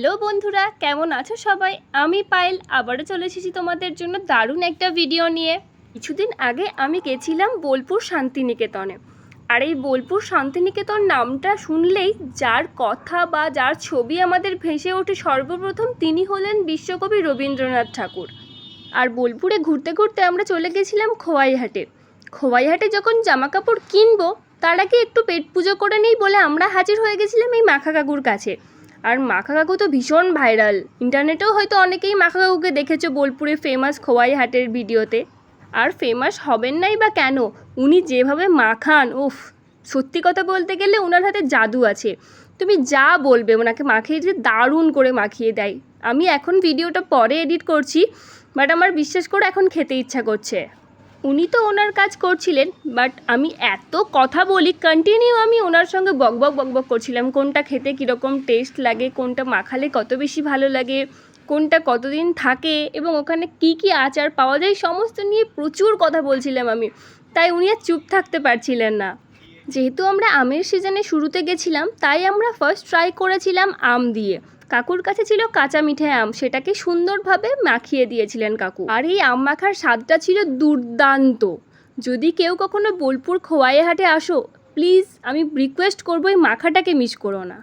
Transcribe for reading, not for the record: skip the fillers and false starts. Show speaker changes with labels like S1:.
S1: Hello বন্ধুরা, কেমন আছো সবাই? আমি পায়েল আবারও চলে এসেছি তোমাদের জন্য দারুণ একটা ভিডিও নিয়ে। কিছুদিন আগে আমি গেছিলাম বোলপুর শান্তিনিকেতনে। আর এই বোলপুর শান্তিনিকেতন নামটা শুনলেই যার কথা বা যার ছবি আমাদের ভেসে ওঠে সর্বপ্রথম তিনি হলেন বিশ্বকবি রবীন্দ্রনাথ ঠাকুর। আর বোলপুরে ঘুরতে ঘুরতে আমরা চলে গেছিলাম খোয়াইহাটে। খোয়াইহাটে যখন জামা কাপড় কিনবো তার আগে একটু পেট পুজো করে নেই বলে আমরা হাজির হয়ে গেছিলাম এই মাখা কাকুর কাছে। আর মাখা কাকু তো ভীষণ ভাইরাল, ইন্টারনেটেও হয়তো অনেকেই মাখা কাকুকে দেখেছো বোলপুরে ফেমাস খোয়াইহাটের ভিডিওতে। আর ফেমাস হবেন নাই বা কেন, উনি যেভাবে মাখান, উফ, সত্যি কথা বলতে গেলে ওনার হাতে জাদু আছে। তুমি যা বলবে ওনাকে মাখিয়ে দিয়ে দারুণ করে মাখিয়ে দেয়। আমি এখন ভিডিওটা পরে এডিট করছি, বাট আমার বিশ্বাস করে এখন খেতে ইচ্ছা করছে। উনি তো ওনার কাজ করছিলেন, বাট আমি এত কথা বলি কন্টিনিউ আমি ওনার সঙ্গে বকবক বকবক করছিলাম, কোনটা খেতে কীরকম টেস্ট লাগে, কোনটা মাখালে কত বেশি ভালো লাগে, কোনটা কতদিন থাকে এবং ওখানে কি কি আচার পাওয়া যায় সমস্ত নিয়ে প্রচুর কথা বলছিলাম আমি। তাই উনি আর চুপ থাকতে পারছিলেন না। যেহেতু আমরা আমের সিজনে শুরুতে গেছিলাম তাই আমরা ফার্স্ট ট্রাই করেছিলাম আম দিয়ে। কাকুর কাছে ছিল কাঁচা মিঠে আম, সেটাকে সুন্দরভাবে মাখিয়ে দিয়েছিলেন কাকু। আর এই আম মাখার স্বাদটা ছিল দুর্দান্ত। যদি কেউ কখনো বোলপুর খোয়াইহাটে আসো, প্লিজ আমি রিকোয়েস্ট করবো এই মাখাটাকে মিস করো না।